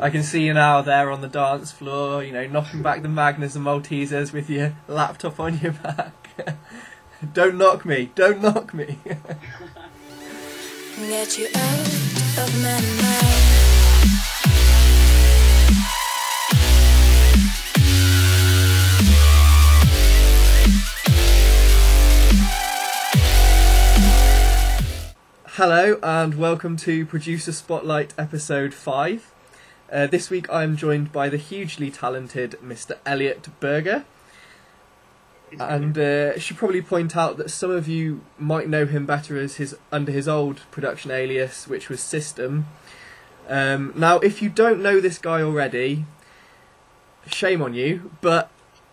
I can see you now there on the dance floor, you know, knocking back the Magners and Maltesers with your laptop on your back. Don't knock me, don't knock me. Get you out of my mind. Hello and welcome to Producer Spotlight episode 5. This week I'm joined by the hugely talented Mr. Elliot Berger. And I should probably point out that some of you might know him better as under his old production alias, which was System. Now, if you don't know this guy already, shame on you, but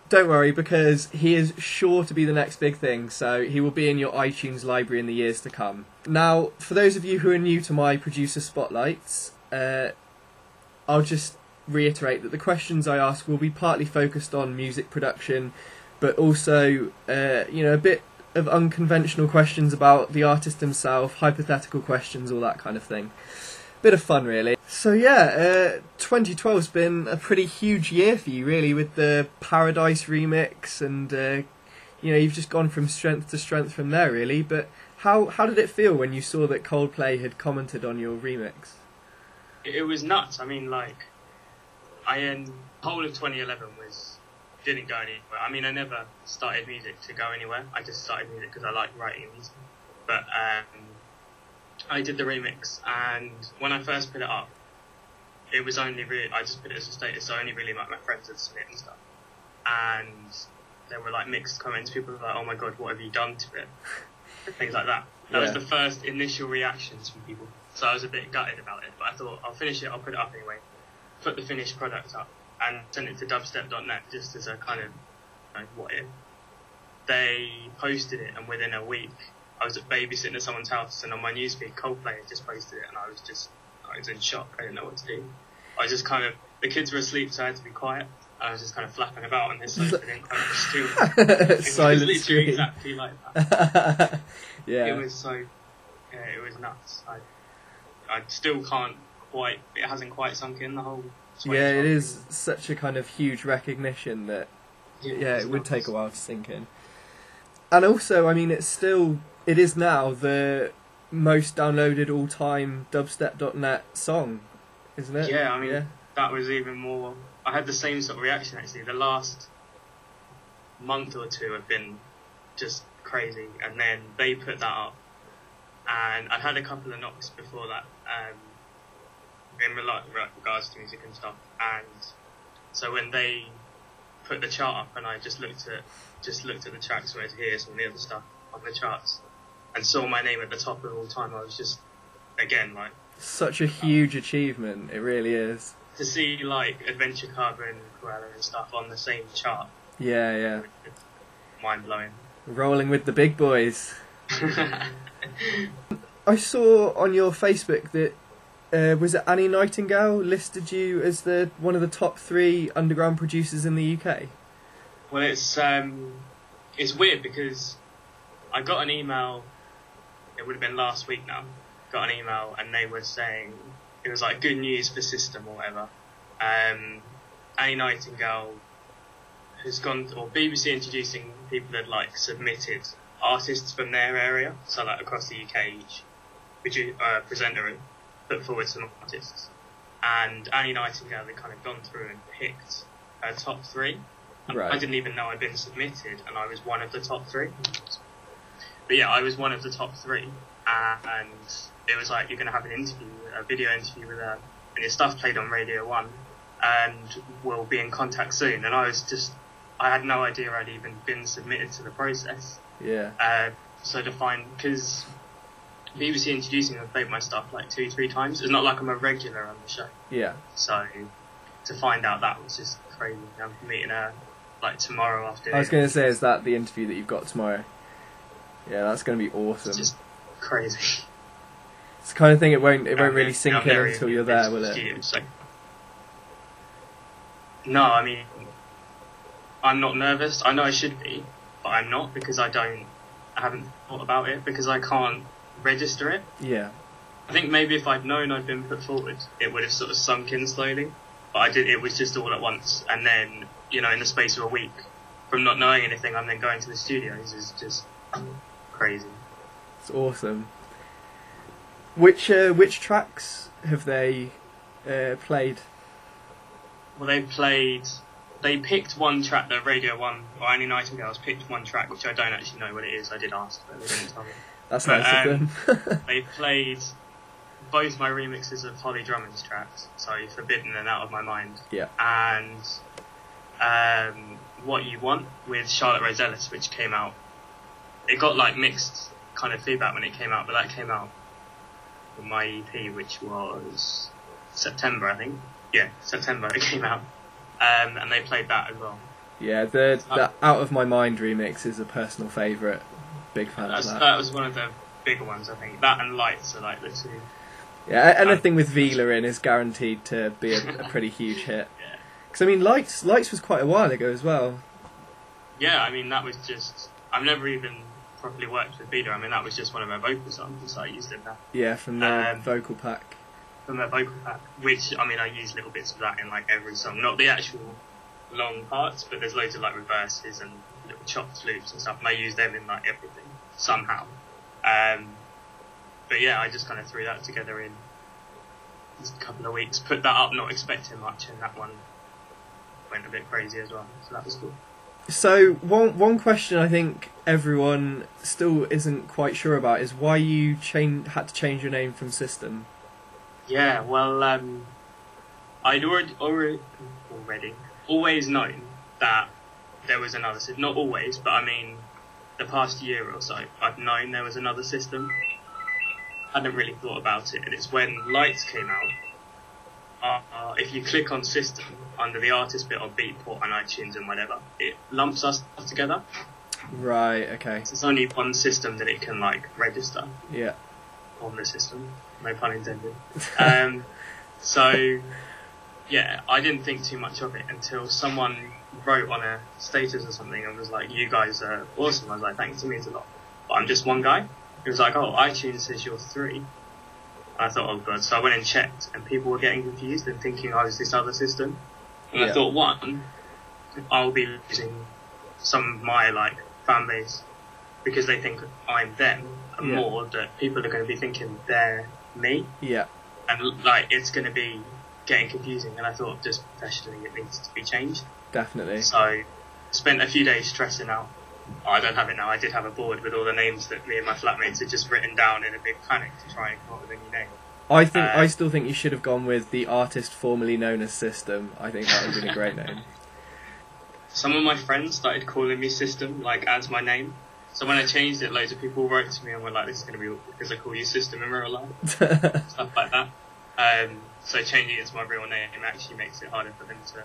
don't worry, because he is sure to be the next big thing, so he will be in your iTunes library in the years to come. Now, for those of you who are new to my producer spotlights, I'll just reiterate that the questions I ask will be partly focused on music production, but also, a bit of unconventional questions about the artist himself, hypothetical questions, all that kind of thing. Bit of fun, really. So 2012's been a pretty huge year for you, really, with the Paradise remix, and you've just gone from strength to strength from there, really. But how did it feel when you saw that Coldplay had commented on your remix? It was nuts. I mean, the whole of 2011 didn't go anywhere. I mean, I never started music to go anywhere. I just started music because I like writing music. But I did the remix, and when I first put it up, it was only really, I just put it as a status, so only really my friends would submit and stuff. And there were mixed comments. People were like, "Oh my god, what have you done to it?" Things like that. That was the first initial reactions from people. So I was a bit gutted about it, but I thought I'll finish it. I'll put it up anyway. Put the finished product up and send it to dubstep.net just as a kind of what if. They posted it, and within a week, I was babysitting at someone's house, and on my newsfeed, Coldplay had just posted it, and I was in shock. I didn't know what to do. I was just the kids were asleep, so I had to be quiet. I was just kind of flapping about on this sofa, didn't kind of still. Silent it was literally exactly like that. Yeah. It was it was nuts. I still can't quite. It hasn't quite sunk in the whole. Yeah, it is such a kind of huge recognition that it would take a while to sink in. And also, I mean, it is now the most downloaded all-time dubstep.net song, isn't it? Yeah, I mean, that was even more. I had the same sort of reaction, actually. The last month or two have been just crazy, and then they put that up, and I'd had a couple of knocks before that, in regards to music and stuff, and so when they put the chart up, and I just looked at the tracks where to hear some of the other stuff on the charts, and saw my name at the top of all time, I was just, again, such a huge achievement, it really is. To see, Adventure Carbon and Koala and stuff on the same chart. Yeah. Mind-blowing. Rolling with the big boys. I saw on your Facebook that, was it Annie Nightingale listed you as one of the top 3 underground producers in the UK? Well, it's weird because I got an email, it would have been last week now, got an email, and they were saying, it was good news for System or whatever. Annie Nightingale has gone, or BBC introducing people that submitted artists from their area, so across the UK, each presenter put forward some artists. And Annie Nightingale, they kind of gone through and picked her top 3. Right. I didn't even know I'd been submitted, and I was one of the top 3. But yeah, I was one of the top 3, and it was you're going to have an interview, a video interview with her, and your stuff played on Radio 1, and we'll be in contact soon. And I had no idea I'd even been submitted to the process. Yeah. So to find, because BBC introducing and played my stuff 2-3 times, it's not like I'm a regular on the show. Yeah. So to find out that was just crazy. I'm meeting her tomorrow afternoon. I was going to say, is that the interview that you've got tomorrow? Yeah, that's going to be awesome. It's just crazy. It's the kind of thing it won't really sink in until you're there, will it? So. No, I mean, I'm not nervous. I know I should be, but I'm not, because I haven't thought about it, because I can't register it. Yeah. I think maybe if I'd known I'd been put forward, it would have sort of sunk in slowly. But I did. It was just all at once, and then in the space of a week, from not knowing anything, I'm then going to the studios is just crazy. It's awesome. Which tracks have they played? Well, they picked one track, the Radio 1, or any Nightingales picked one track, which I don't actually know what it is. I did ask, but they didn't tell me. That's nice of them. They played both my remixes of Holly Drummond's tracks, so Forbidden and Out of My Mind. Yeah. And What You Want with Charlotte Rose Ellis, which came out. It got like mixed kind of feedback when it came out, but that came out with my EP, which was September, I think. Yeah, September it came out. And they played that as well. Yeah, the Out of My Mind remix is a personal favourite. Big fan of that. That was one of the bigger ones, I think. That and Lights are like the two. Yeah, anything with Vila in is guaranteed to be a pretty huge hit. Yeah. Because I mean, Lights was quite a while ago as well. Yeah, I mean that was just. I've never even properly worked with Vila. I mean that was just one of her vocal songs, so I used it there. Yeah, from the vocal pack. From their vocal pack, which I mean I use little bits of that in like every song, not the actual long parts, but there's loads of like reverses and little chopped loops and stuff, and I use them in like everything somehow. But yeah, I just kind of threw that together in just a couple of weeks, put that up not expecting much, and that one went a bit crazy as well, so that was cool. So one question I think everyone still isn't quite sure about is why you had to change your name from System. Yeah, well, I'd already always known that there was another system. Not always, but I mean, the past year or so, I've known there was another system. I hadn't really thought about it, and it's when Lights came out. If you click on System under the artist bit on Beatport and iTunes and whatever, it lumps us together. Right. Okay. So it's only one system that it can like register. Yeah. On the system, no pun intended. So, yeah, I didn't think too much of it until someone wrote on a status or something and was like, "You guys are awesome." I was like, "Thanks, it means a lot." But I'm just one guy. It was like, "Oh, iTunes says you're 3." I thought, "Oh god!" So I went and checked, and people were getting confused and thinking I was this other system. And I thought, one, I'll be losing some of my like fan base because they think I'm them. And more that people are going to be thinking they're me. Yeah. And like it's going to be getting confusing, and I thought just professionally it needs to be changed. Definitely. So spent a few days stressing out. I don't have it now. I did have a board with all the names that me and my flatmates had just written down in a big panic to try and come up with a new name. I still think you should have gone with the artist formerly known as System. I think that would have been a great name. Some of my friends started calling me System, like as my name. So when I changed it, loads of people wrote to me and were like, "This is going to be because I call you System in real life," stuff like that. So changing it to my real name actually makes it harder for them to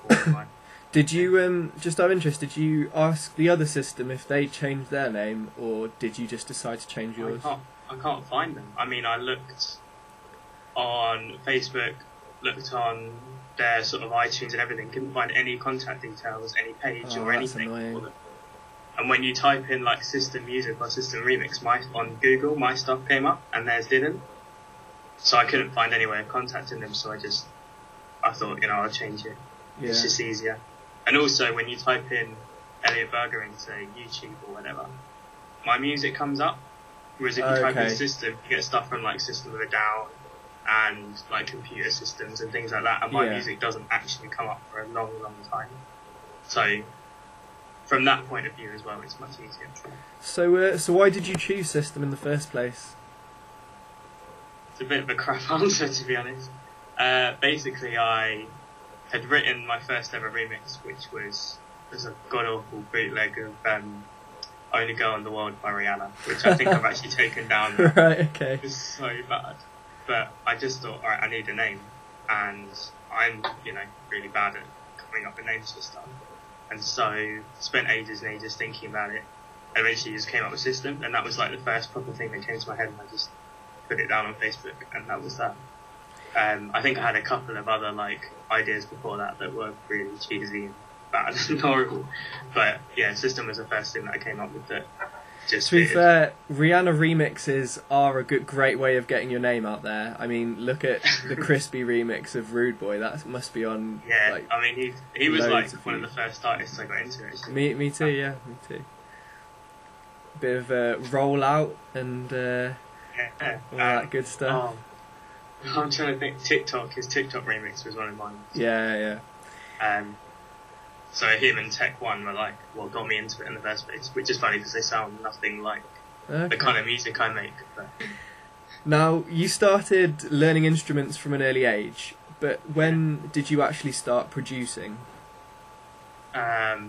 call me mine. Did you, just out of interest, did you ask the other System if they changed their name, or did you just decide to change yours? I can't find them. I mean, I looked on Facebook, looked on their sort of iTunes and everything, couldn't find any contact details, any page or anything for them. And when you type in like System Music or System Remix on Google, my stuff came up and theirs didn't. So I couldn't find any way of contacting them, so I thought, I'll change it. Yeah. It's just easier. And also when you type in Elliot Berger into YouTube or whatever, my music comes up. Whereas if you type in System, you get stuff from like System of a Down and like computer systems and things like that, and my music doesn't actually come up for a long, long time. So from that point of view as well, it's much easier. So why did you choose System in the first place? It's a bit of a crap answer, to be honest. Basically, I had written my first ever remix, which was a god-awful bootleg of Only Girl in the World by Rihanna, which I think I've actually taken down now. Right, okay. It's so bad. But I just thought, alright, I need a name. And I'm, really bad at coming up with names for stuff. And so spent ages and ages thinking about it. And eventually just came up with System, and that was like the first proper thing that came to my head, and I just put it down on Facebook, and that was that. I think I had a couple of other like ideas before that were really cheesy and bad and horrible. But yeah, System was the first thing that I came up with that just To be fitted. fair, Rihanna remixes are a great way of getting your name out there. I mean, look at the Crispy remix of Rude Boy. That must be on. Yeah, Like, I mean, he was loads like of one of views. the first artists I got into. Actually. Me too. Yeah, me too. Bit of a rollout and Yeah. all that good stuff. Oh, I'm trying to think. His TikTok remix was one of mine. Yeah. So him and Tech One were like what got me into it in the first place, which is funny because they sound nothing like the Okay. kind of music I make. But Now, you started learning instruments from an early age, but when did you actually start producing? well,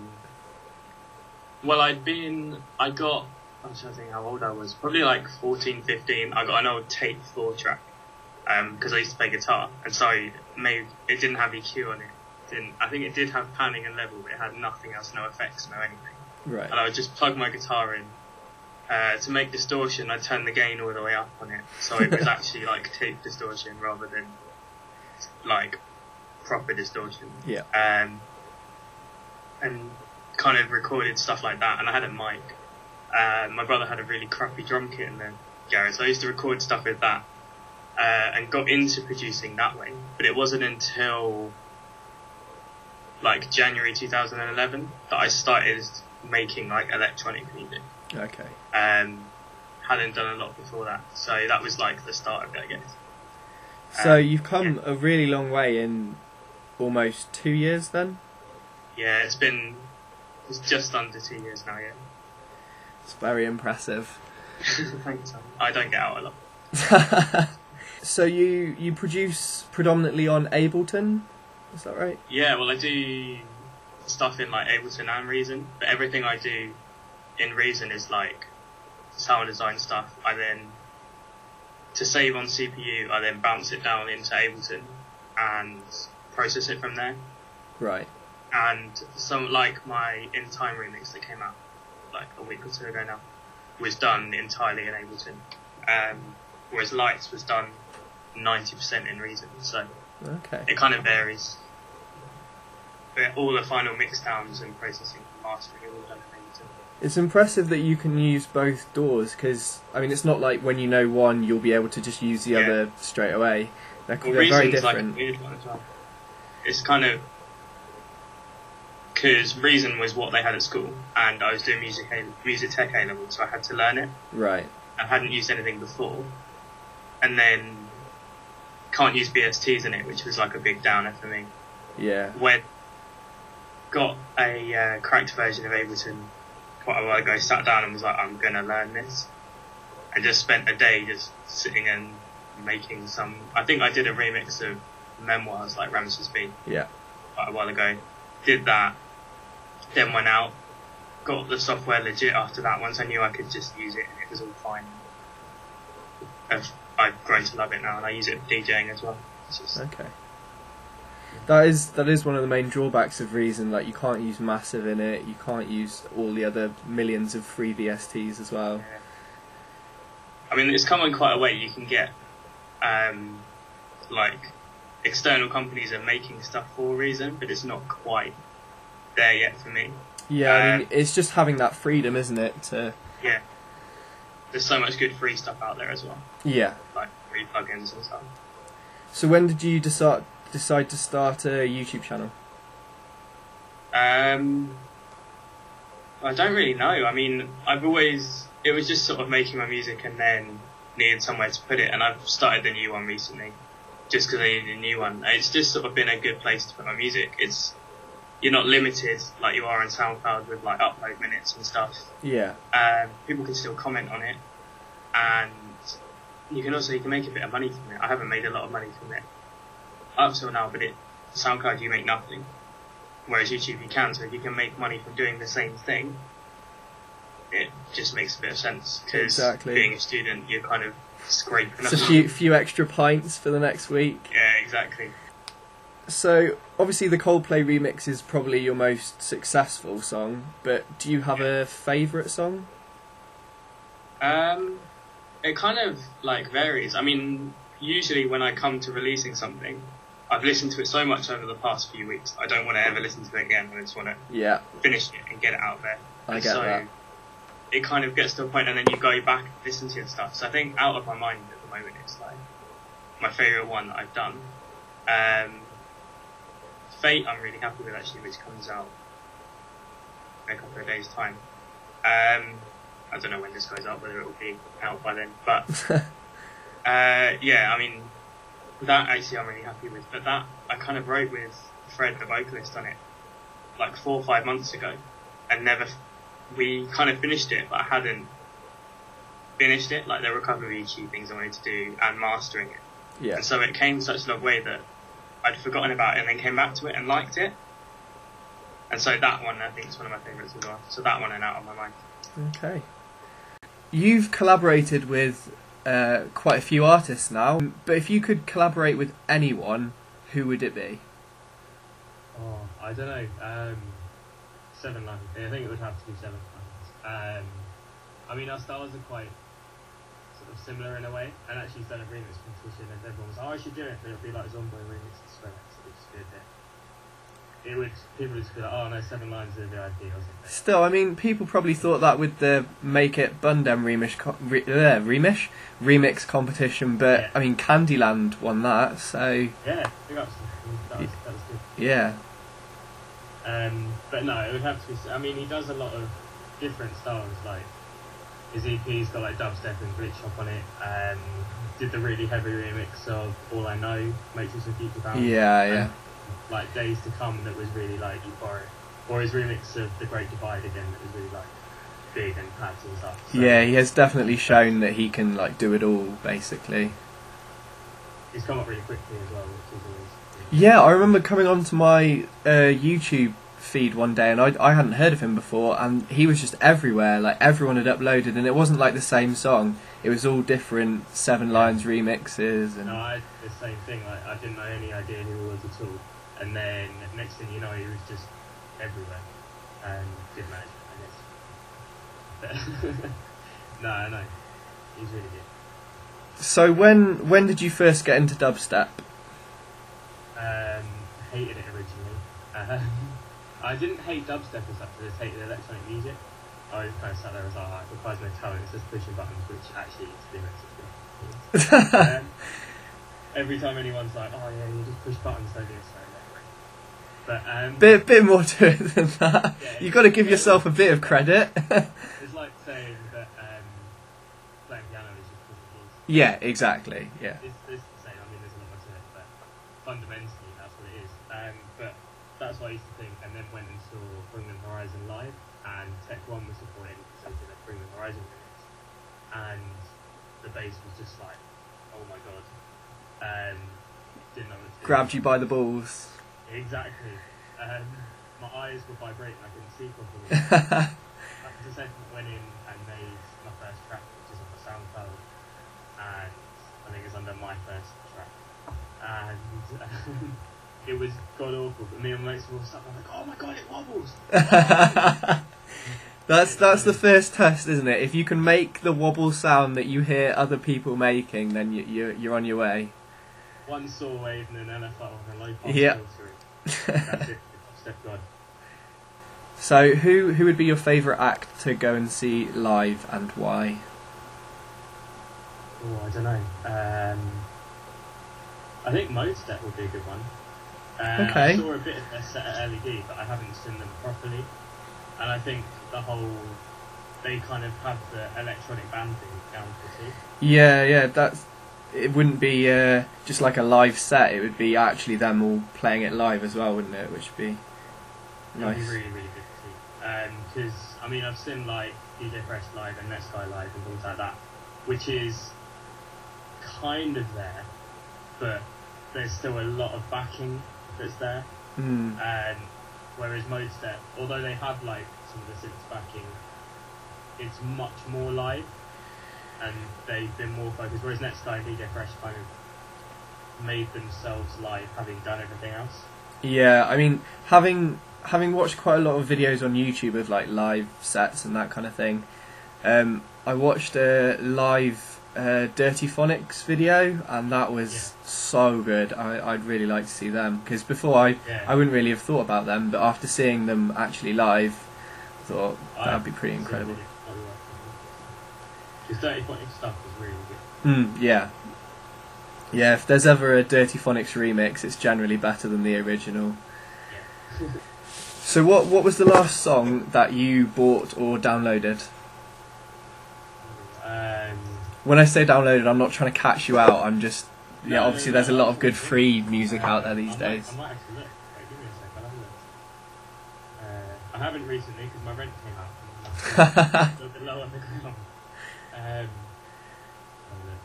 I'm trying to think how old I was. Probably like 14, 15. I got an old tape 4-track because I used to play guitar, and so it didn't have EQ on it. I think it did have panning and level, but it had nothing else, no effects, no anything. Right. And I would just plug my guitar in. To make distortion, I turned the gain all the way up on it, so it was actually like tape distortion rather than like proper distortion. Yeah. And kind of recorded stuff like that. And I had a mic. My brother had a really crappy drum kit in the garage, so I used to record stuff with that, and got into producing that way. But it wasn't until like January 2011 that I started making like electronic music. Okay. Hadn't done a lot before that, so that was like the start of it, I guess. So you've come a really long way in almost 2 years then? Yeah, it's just under 2 years now, yeah. It's very impressive. Thanks, man. I don't get out a lot. So you produce predominantly on Ableton, is that right? Yeah, well, I do stuff in like Ableton and Reason, but everything I do in Reason is like sound design stuff. I then, to save on CPU, I then bounce it down into Ableton and process it from there. Right. And some like my In Time remix that came out like a week or two ago now was done entirely in Ableton, whereas Lights was done 90% in Reason. So Okay. it kind of varies. But all the final mix downs and processing and mastering are all done in Ableton. It's impressive that you can use both DAWs because, I mean, it's not like when you know one you'll be able to just use the other straight away. They're very Reason's different. like a weird one as well. It's kind of because Reason was what they had at school, and I was doing music tech A level, so I had to learn it. Right. I hadn't used anything before, and then can't use BSTs in it, which was like a big downer for me. Yeah. When got a cracked version of Ableton quite a while ago, sat down and was like, I'm gonna learn this, and just spent a day just sitting and making some. I think I did a remix of Memoirs, like Ramses B, Yeah. quite a while ago. Did that, then went out, got the software legit after that. Once I knew I could just use it, and it was all fine. I've grown to love it now, and I use it for DJing as well. It's just, Okay. That is one of the main drawbacks of Reason. Like, you can't use Massive in it. You can't use all the other millions of free VSTs as well. yeah. I mean, it's come on quite a way. You can get like external companies are making stuff for Reason, but it's not quite there yet for me. Yeah, I mean, it's just having that freedom, isn't it? Yeah, there's so much good free stuff out there as well, Yeah. like free plugins and stuff. So when did you decide to start a YouTube channel? I don't really know. I mean, it was just sort of making my music and then needed somewhere to put it, and I've started a new one recently just because I needed a new one. It's just sort of been a good place to put my music. You're not limited like you are on SoundCloud with like upload minutes and stuff. Yeah. People can still comment on it, and you can make a bit of money from it. I haven't made a lot of money from it up till now, but SoundCloud you make nothing, whereas YouTube you can. So if you can make money from doing the same thing, it just makes a bit of sense, because Exactly. being a student you're kind of scraping It's a along. few extra pints for the next week. Yeah, exactly. So obviously the Coldplay remix is probably your most successful song, but do you have a favourite song? It kind of like varies. I mean, usually when I come to releasing something, I've listened to it so much over the past few weeks, I don't want to ever listen to it again. I just want to Yeah, finish it and get it out there. I And get so that. it kind of gets to a point, and then you go back and listen to your stuff. So I think Out of My Mind at the moment is like my favourite one that I've done. Fate I'm really happy with actually, which comes out in a couple of days' time. I don't know when this goes out, whether it will be out by then, but yeah, I mean that actually I'm really happy with. But that I kind of wrote with Fred, the vocalist, on it like 4 or 5 months ago, and we kind of finished it, but I hadn't finished it. Like there were a couple of EQ things I wanted to do and mastering it. Yeah. And so it came such a long way that I'd forgotten about it and then came back to it and liked it. And so that one I think is one of my favourites as well. So that one and Out of My Mind. Okay. You've collaborated with quite a few artists now, but if you could collaborate with anyone, who would it be? Oh, I don't know. Seven Lines. I think it would have to be Seven Lines. I mean, our styles are quite sort of similar in a way, and actually done a remix competition, and everyone was like, oh, I should do it, but it would be like Zomboy remix of Skrillex, so it would just be a bit. People would just be like, oh no, Seven Lines is the VIP or something. Still, I mean, people probably thought that with the Make It Bundem remix competition, but Yeah. I mean, Candyland won that, so Yeah, big ups. That was good. yeah. But no, it would have to be. I mean, he does a lot of different styles. Like his EP's got like dubstep and glitch hop on it. Did the really heavy remix of All I Know, Matrix and Future Bound. Yeah. Like Days to Come, that was really like euphoric. Or his remix of The Great Divide again, that was really like big and packed and stuff. So Yeah, he has definitely shown that he can like do it all, basically. he's come up really quickly as well, which is always. Yeah, I remember coming onto my YouTube feed one day, and I hadn't heard of him before, and he was just everywhere. Like everyone had uploaded, and it wasn't like the same song. It was all different Seven Lines remixes, and No, I had the same thing. Like I didn't know any idea who he was at all, and then next thing you know, he was just everywhere, and did magic, I guess. But no, he's really good. So when did you first get into dubstep? Hated it originally. I didn't hate dubstep as such, I just hated electronic music. I just kind of sat there and was like, oh, it requires no talent, it's just pushing buttons, which actually is the message. Every time anyone's like, oh yeah, you just push buttons, don't do it, so but Bit more to it than that. Yeah, You've got to give yourself a bit of credit. it's like saying that playing piano is just pushing keys. Yeah, exactly. Yeah. It's the same. I mean, there's a lot more to it, but fundamentally, that's what it is. But that's what I used to think, and then went and saw Bring Them Horizon live, and Tech One was supporting something like Bring Them Horizon remix, and the bass was just like, oh my god, didn't know what to do. Grabbed you by the balls. Exactly. My eyes were vibrating, I couldn't see properly. After the second went in and made my first track, which is on the SoundCloud, and I think it's under my first track, and it was god awful, but me and my mates were all stuck, I'm like, oh my god, it wobbles! That's the first test, isn't it? If you can make the wobble sound that you hear other people making, then you're on your way. One saw wave and then I thought, oh, the low pass Yeah. filter. That's it, step god. So who would be your favourite act to go and see live, and why? Oh, I don't know. I think Modestep would be a good one. Okay. I saw a bit of their set at LED, but I haven't seen them properly. And I think they kind of have the electronic band thing down to T. Yeah, it wouldn't be just like a live set, it would be actually them all playing it live as well, wouldn't it? Which would be nice. It would be really, really good to see. Because, I mean, I've seen like DJ Fresh live and Netsky live and things like that, which is kind of there, but there's still a lot of backing that's there. And whereas Modestep, although they have like some of the synths backing, it's much more live, and they've been more focused. Whereas Netsky and DJ Fresh kind of made themselves live, having done everything else. Yeah, I mean, having watched quite a lot of videos on YouTube of like live sets and that kind of thing, I watched a live Dirty Phonics video, and that was so good. I'd really like to see them, because before I wouldn't really have thought about them, but after seeing them actually live, I thought that would be pretty incredible. His Dirty Phonics stuff was really good. Yeah. Yeah, if there's ever a Dirty Phonics remix, it's generally better than the original. Yeah. So what was the last song that you bought or downloaded? When I say downloaded, I'm not trying to catch you out. I'm just obviously there's a lot of good free music out there these days. I might actually look. Wait, give me a sec. I'll have a look. I haven't recently because my rent came out. A little bit low on the ground.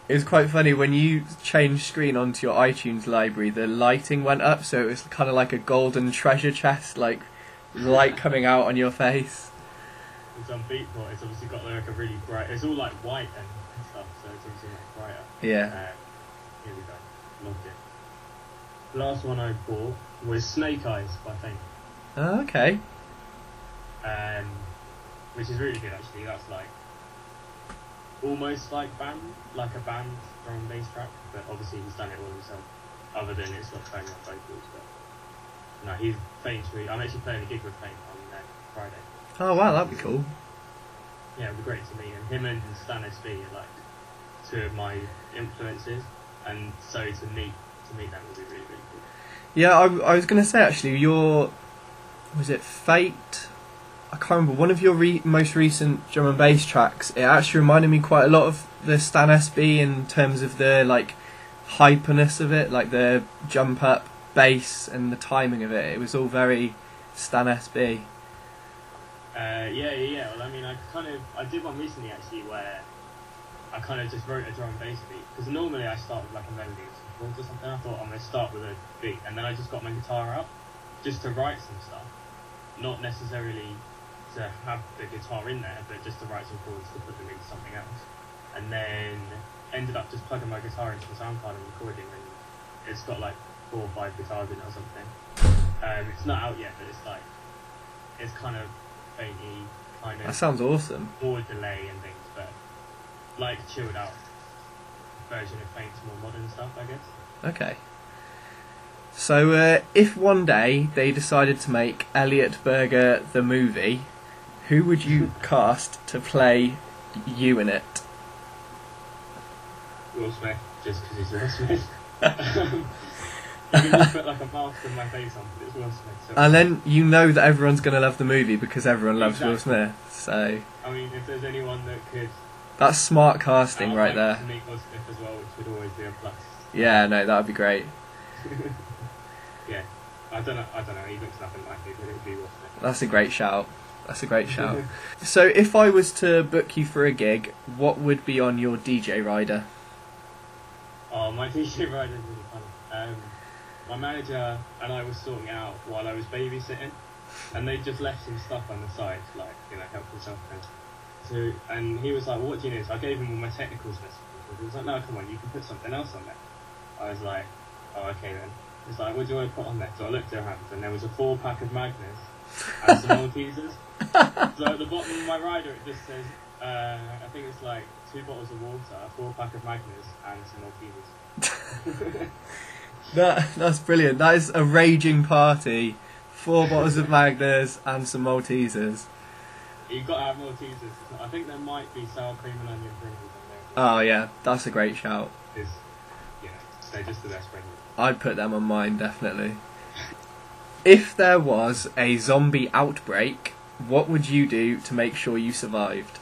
It was quite funny when you changed screen onto your iTunes library. The lighting went up, so it was kind of like a golden treasure chest, like light coming out on your face. It's on Beatport. It's obviously got like a really bright. It's all like white and stuff, so it's obviously much brighter. Yeah. Here we go. Loved it. The last one I bought was Snake Eyes by Faint. Oh, okay. Which is really good actually. That's like almost like a band drum and bass track, but obviously he's done it all himself. Other than it's not playing on vocals, but no, he's Faint's really. I'm actually playing a gig with Faint on Friday. Oh wow, that'd be cool. Yeah, it'd be great to meet him. Him and Stan SB are like two of my influences, and so to meet them would be really, really cool. Yeah, I was going to say actually, was it Fate? I can't remember, one of your most recent drum and bass tracks, it actually reminded me quite a lot of the Stan SB in terms of the like hyperness of it, like the jump up bass and the timing of it. It was all very Stan SB. Yeah. Well, I mean, I did one recently actually where I kind of just wrote a drum and bass beat, because normally I start with like a melody or some chords or something. I thought I'm going to start with a beat, and then I just got my guitar out just to write some stuff, not necessarily to have the guitar in there, but just to write some chords to put them into something else. And then ended up just plugging my guitar into the sound card and recording, and it's got like 4 or 5 guitars in it or something. It's not out yet, but it's kind of fainty, kind of. That sounds awesome. More delay and things, but like chilled out version of Faint's more modern stuff, I guess. Okay. So if one day they decided to make Elliot Berger the movie, who would you cast to play you in it? Will Smith, just because he's Will Smith. You can just put like a mask with my face on, but it's Will Smith. So And then you know that everyone's going to love the movie because everyone loves Will Exactly. Smith. So I mean, if there's anyone that could that's smart casting right there. to meet Will Smith as well, which would always be a plus. Yeah, no, that would be great. Yeah, I don't know. He looks nothing like it, but it would be Will Smith. That's a great shout. So if I was to book you for a gig, what would be on your DJ rider? Oh, my DJ rider is really funny. My manager and I were sorting out while I was babysitting, and they just left some stuff on the side, like, you know, help yourself. So, and he was like, well, what do you need? So I gave him all my technicals list. He was like, no, come on, you can put something else on there. I was like, oh, okay then. He's like, what do you want to put on there? So I looked around, and there was a 4-pack of Magners and some Maltesers. So at the bottom of my rider, it just says, I think it's like 2 bottles of water, a 4-pack of Magners, and some Maltesers. That's brilliant. That is a raging party. 4 bottles of Magners and some Maltesers. You've got to have Maltesers. I think there might be sour cream and onion sprinkles on there. Oh yeah, that's a great shout. Is, you know, they're just the best sprinkles. I'd put them on mine, definitely. If there was a zombie outbreak, what would you do to make sure you survived?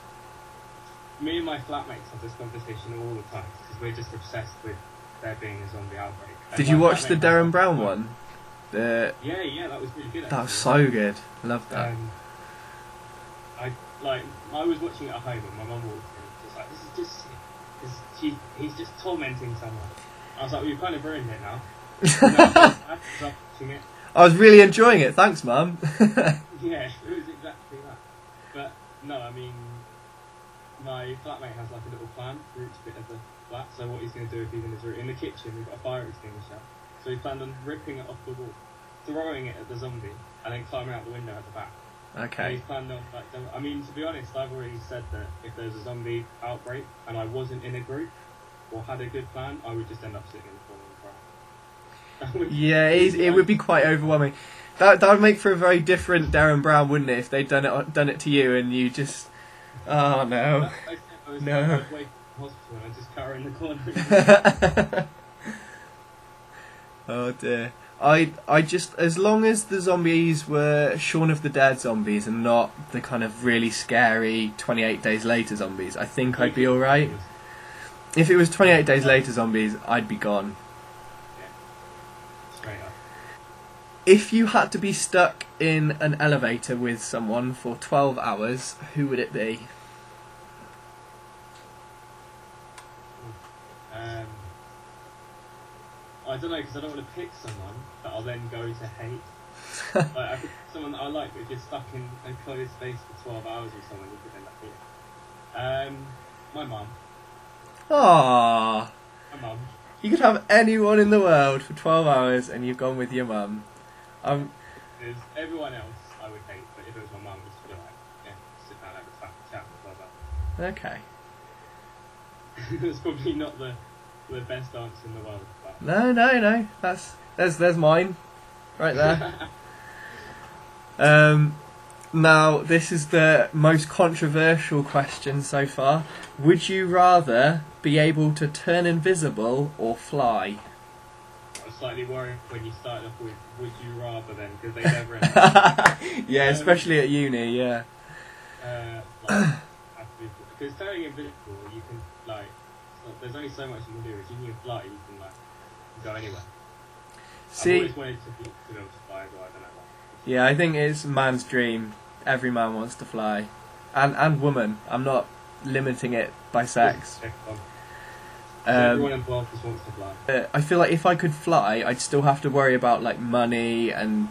Me and my flatmates have this conversation all the time, because we're just obsessed with there being a zombie outbreak. And Did you my watch the flatmate Darren has- Brown one? Yeah, that was really good. That was actually. so good. Loved that. I was watching it at home, and my mum walked in, and was like, "This is just, he's just tormenting someone." I was like, "Well, you've kind of ruined it now." And then I was watching it. I was really enjoying it. Thanks, Mum. Yeah, it was exactly that. But no, I mean, my flatmate has like a little plan for each bit of the flat. So what he's going to do if he's in the kitchen, we've got a fire extinguisher. So he planned on ripping it off the wall, throwing it at the zombie, and then climbing out the window at the back. And Okay. he's planned on like, I mean, to be honest, I've already said that if there's a zombie outbreak and I wasn't in a group or had a good plan, I would just end up sitting in the corner and crying. Yeah, it would be quite overwhelming. That would make for a very different Darren Brown, wouldn't it? If they'd done it to you and you just, oh no. I was No. I'd wake up in hospital and I'd just cut her in the corner. Oh dear. I just, as long as the zombies were Shaun of the Dead zombies and not the kind of really scary 28 Days Later zombies, I think I'd be alright. If it was 28 Days Later zombies, I'd be gone. Yeah. Straight up. If you had to be stuck in an elevator with someone for 12 hours, who would it be? I don't know, because I don't want to pick someone that I'll then go to hate. Like, I pick someone that I like, but if you're stuck in a closed space for 12 hours with someone, you could end up hating. My mum. Aww. My mum. You could have anyone in the world for 12 hours and you've gone with your mum. Because everyone else I would hate, but if it was my mum, just be like, yeah, sit down, have a chat for 12 hours. Okay. It's probably not the best answer in the world. But No. There's mine. Right there. Now, this is the most controversial question so far. Would you rather be able to turn invisible or fly? I was slightly worried when you started off with "Would you rather" then, because they never end. Yeah, especially at uni, yeah. Because turning invisible, you can like. There's only so much you can do. If you can fly, you can like go anywhere. See, I've always wanted to be able to fly, but I don't know why. yeah, I think it's man's dream. Every man wants to fly, and woman. I'm not limiting it by sex. Everyone involved just wants to fly. I feel like if I could fly, I'd still have to worry about like money and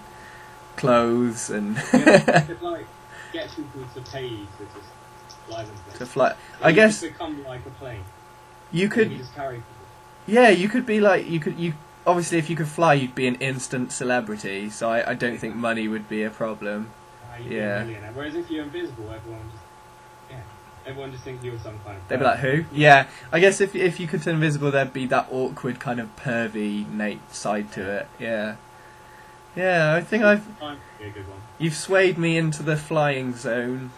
clothes and You could like get people to pay you to just fly them. to fly. Or I you guess could become like a plane. you You could. just carry people. Yeah, you could be like you. Obviously, if you could fly, you'd be an instant celebrity. So I don't think money would be a problem. You'd be Yeah. a millionaire. Whereas if you're invisible, everyone just thinks you're some kind of. They'd be like, who? Yeah, I guess if you could turn invisible, there'd be that awkward kind of pervy Nate side to it. Yeah, I think Time would be a good one. you've swayed me into the flying zone.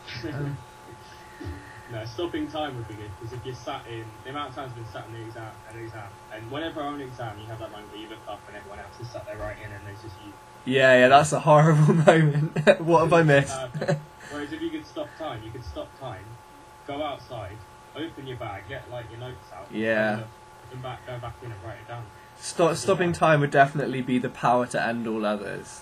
No, stopping time would be good, because if you're sat in the amount of times I've been sat in the exam, and whenever I'm on an exam, you have that moment where you look up and everyone else is sat there writing, and there's just you. Yeah, that's a horrible moment. What have I missed? Whereas if you could stop time, go outside, open your bag, get like your notes out, Yeah. go back in and write it down. Stopping time would definitely be the power to end all others.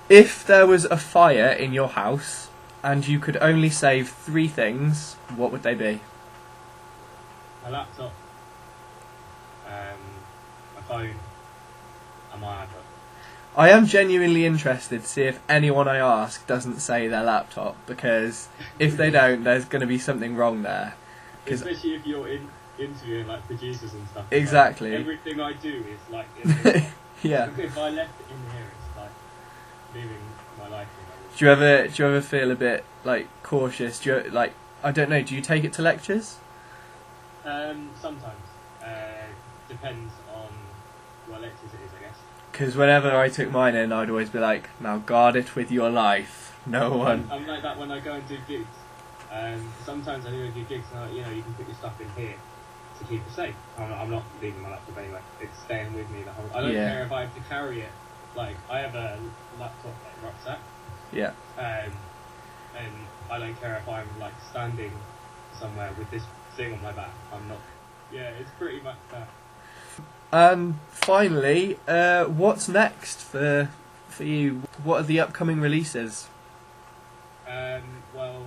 If there was a fire in your house and you could only save 3 things, what would they be? My laptop, my phone, and my iPad. I am genuinely interested to see if anyone I ask doesn't say their laptop, because if they don't, there's going to be something wrong there. Especially if you're interviewing like producers and stuff. Exactly. Like, everything I do is like in here. Yeah. If I left it in here, it's like living my life. Do you ever feel a bit like cautious? Do you, like, I don't know. Do you take it to lectures? Sometimes. Depends on what lectures it is, I guess. Because whenever I took mine in, I'd always be like, "Now guard it with your life. No one." I'm like that when I go and do gigs. Sometimes I do gigs, and you can put your stuff in here to keep it safe. I'm not leaving my laptop anyway. It's staying with me the whole. I don't Yeah. care if I have to carry it. Like I have a laptop like rucksack. Yeah. And I don't care if I'm like standing somewhere with this thing on my back. I'm not. Yeah, it's pretty much that. And finally, what's next for you? What are the upcoming releases? Well,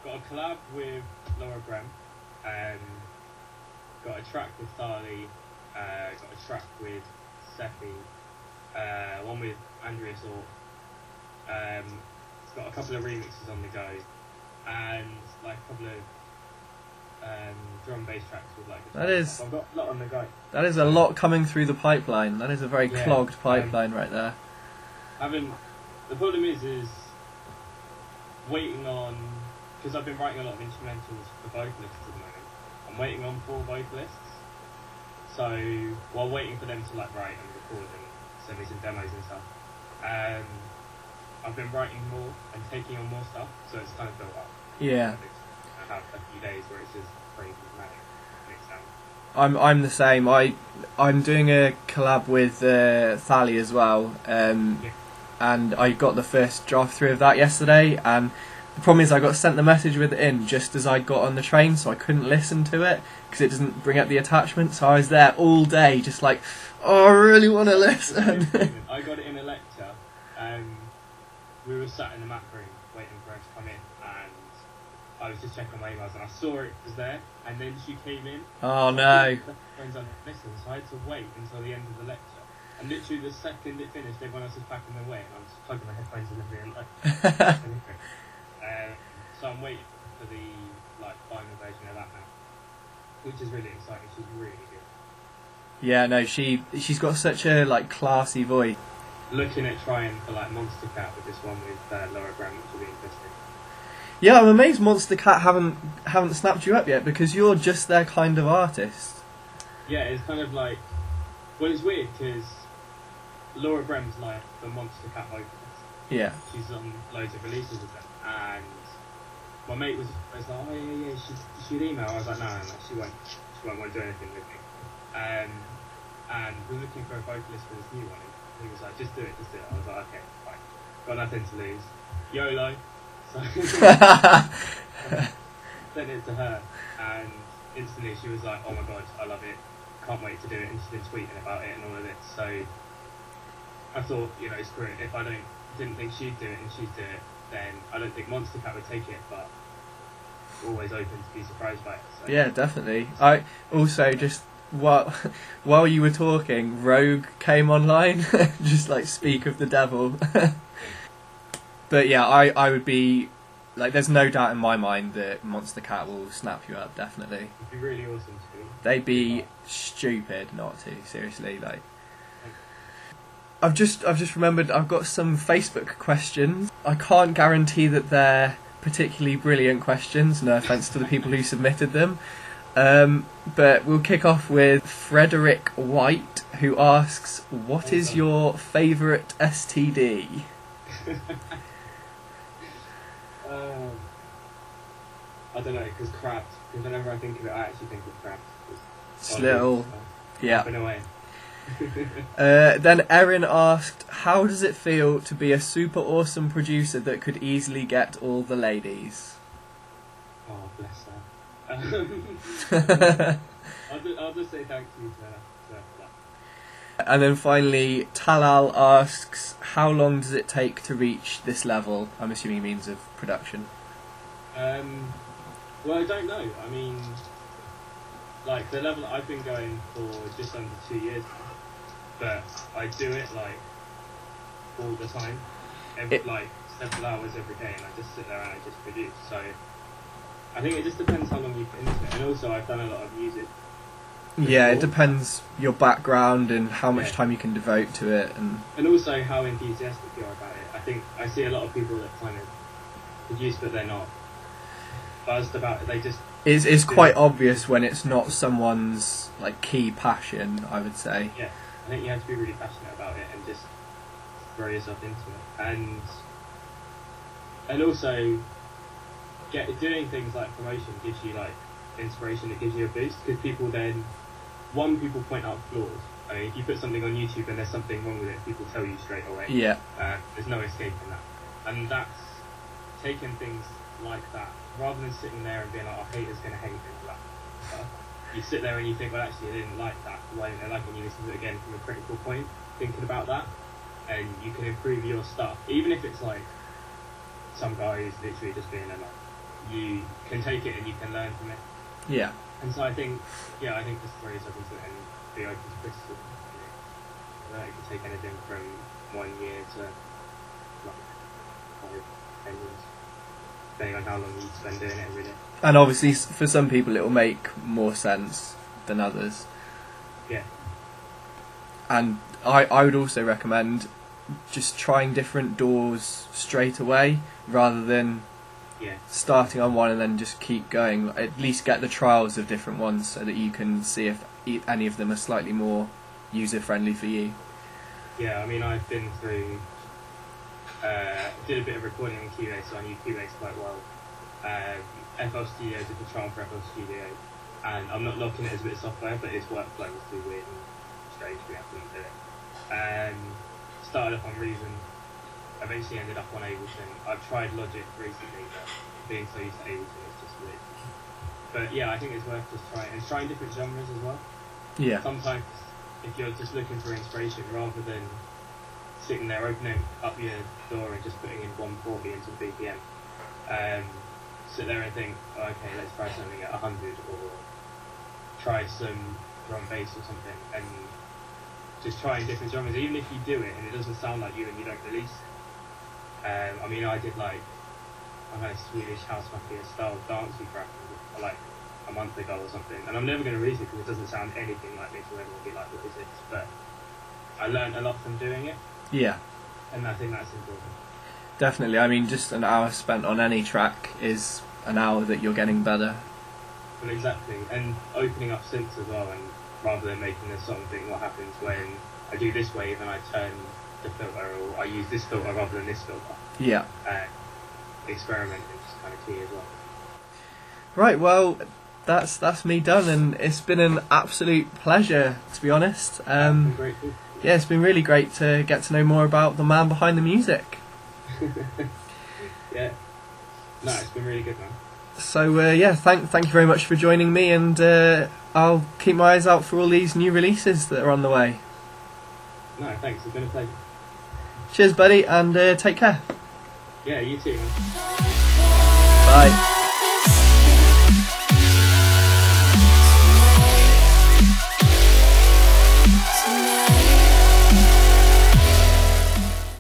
got a collab with Laura Brem, got a track with Tharley, got a track with Seppi, one with Andrea Sort. It's got a couple of remixes on the go, and like a couple of drum and bass tracks with like. That is. I've got a lot on the go. That is a lot coming through the pipeline. That is a very clogged pipeline right there. The problem is waiting on, because I've been writing a lot of instrumentals for vocalists at the moment. I'm waiting on 4 vocalists. So while waiting for them to like write and record and send me some demos and stuff, I've been writing more and taking on more stuff, so it's kind of built up. Yeah. have a few days where it's just crazy manic mixed sound. I'm the same. I'm doing a collab with Thali as well, and I got the first draft through of that yesterday. And the problem is I got sent the message with it in just as I got on the train, so I couldn't listen to it because it doesn't bring up the attachment. So I was there all day, just like, oh, I really want to listen. I got it in a lecture, and we were sat in the Mac room waiting for her to come in, and I was just checking my emails, and I saw it was there, and then she came in. Oh no! Friends on listen, so I had to wait until the end of the lecture. And literally the second it finished, everyone else was packing their way, and I was just plugging my headphones in and being like, so I'm waiting for the final version of that now, which is really exciting. She's really good. Yeah, no, she's got such a classy voice. Looking at trying for Monster Cat with this one with Laura Graham, which will be interesting. Yeah, I'm amazed Monster Cat haven't snapped you up yet, because you're just their kind of artist. Yeah, it's kind of like, well, it's weird because Laura Graham's the Monster Cat vocalist. Yeah. She's on loads of releases with them, and my mate was like, oh yeah, she'd email. I was like, no, she won't want to do anything with me. And we're looking for a vocalist for this new one. He was like, just do it. I was like, okay, fine. Got nothing to lose. YOLO. So sent it to her, and instantly she was like, oh my god, I love it. Can't wait to do it. And she's been tweeting about it and all of it. So I thought, screw it. If I didn't think she'd do it and she'd do it, then I don't think Monster Cat would take it, but always open to be surprised by it. So. Yeah, definitely. I also just while you were talking, Rogue came online, just speak of the devil. But yeah, I would be there's no doubt in my mind that Monster Cat will snap you up, definitely. It'd be really awesome to. They'd be stupid not to, seriously. I've just remembered I've got some Facebook questions. I can't guarantee that they're particularly brilliant questions, no offence to the people who submitted them. But we'll kick off with Frederick White, who asks, what is your favourite STD? I don't know, because crabs. Because whenever I think of it, I actually think of crabs. Just little, yeah. In a way. Then Erin asked, how does it feel to be a super awesome producer that could easily get all the ladies? Oh, bless her. I'll just say thank you to that. And then finally, Talal asks, how long does it take to reach this level? I'm assuming he means of production. Well, I don't know. I mean, the level I've been going for just under 2 years now, but I do it all the time, several hours every day, and I just sit there and I just produce. So I think it just depends how long you put into it, and also I've done a lot of music. Yeah, it depends your background and how much time you can devote to it, and also how enthusiastic you are about it. I think I see a lot of people that kind of produce, but they're not buzzed about it. They just it's quite obvious when it's not someone's key passion, I would say. Yeah, I think you have to be really passionate about it and just throw yourself into it, and also doing things like promotion gives you inspiration. It gives you a boost because people point out flaws. I mean, if you put something on YouTube and there's something wrong with it, people tell you straight away. Yeah. There's no escaping that, and that's taking things like that rather than sitting there and being like, "Oh, haters gonna hate" and all that stuff. You sit there and you think, well, actually, I didn't like that. Why didn't I like it? And you listen to it again from a critical point, thinking about that, and you can improve your stuff, even if it's some guy who's literally just being a you can take it and you can learn from it. Yeah. And so I think just throw yourself into it and be open to criticism. It can take anything from 1 year to 5, 10 years, depending on how long you spend doing it every day. And obviously, for some people, it will make more sense than others. Yeah. And I would also recommend just trying different doors straight away, rather than starting on one and then just keep going. At least get the trials of different ones so that you can see if any of them are slightly more user-friendly for you. Yeah, I mean, I've been through... did a bit of recording in Cubase, so I knew Cubase quite well. FL Studio, did the trial for FL Studio, and I'm not knocking it as a bit of software, but its workflow was too weird and strange for me. I couldn't do it. Started off on Reason, eventually ended up on Ableton. I've tried Logic recently, but being so used to Ableton is just weird. But yeah, I think it's worth just trying, and trying different genres as well. Yeah. Sometimes, if you're just looking for inspiration, rather than sitting there opening up your door and just putting in 140 into BPM, sit there and think, oh, okay, let's try something at 100, or try some drum bass or something, and just trying different genres, even if you do it and it doesn't sound like you and you don't release it. I mean, I did like a kind of Swedish house mafia style dancey crap like a month ago or something, and I'm never going to release it because it doesn't sound anything like this, so everyone will be like, what is this? But I learned a lot from doing it. Yeah. And I think that's important. Definitely. I mean, just an hour spent on any track is an hour that you're getting better. Well, exactly. And opening up synths as well, and rather than making a song think what happens when I do this wave and I turn the filter, or I use this filter rather than this filter. Yeah. Experimenting is kind of key as well. Right, well, that's me done, and it's been an absolute pleasure, to be honest. Great. Yeah, it's been really great to get to know more about the man behind the music. Yeah. No, it's been really good, man. So yeah, thank you very much for joining me, and I'll keep my eyes out for all these new releases that are on the way. No, thanks. It's been a pleasure. Cheers, buddy, and take care. Yeah, you too, man. Bye.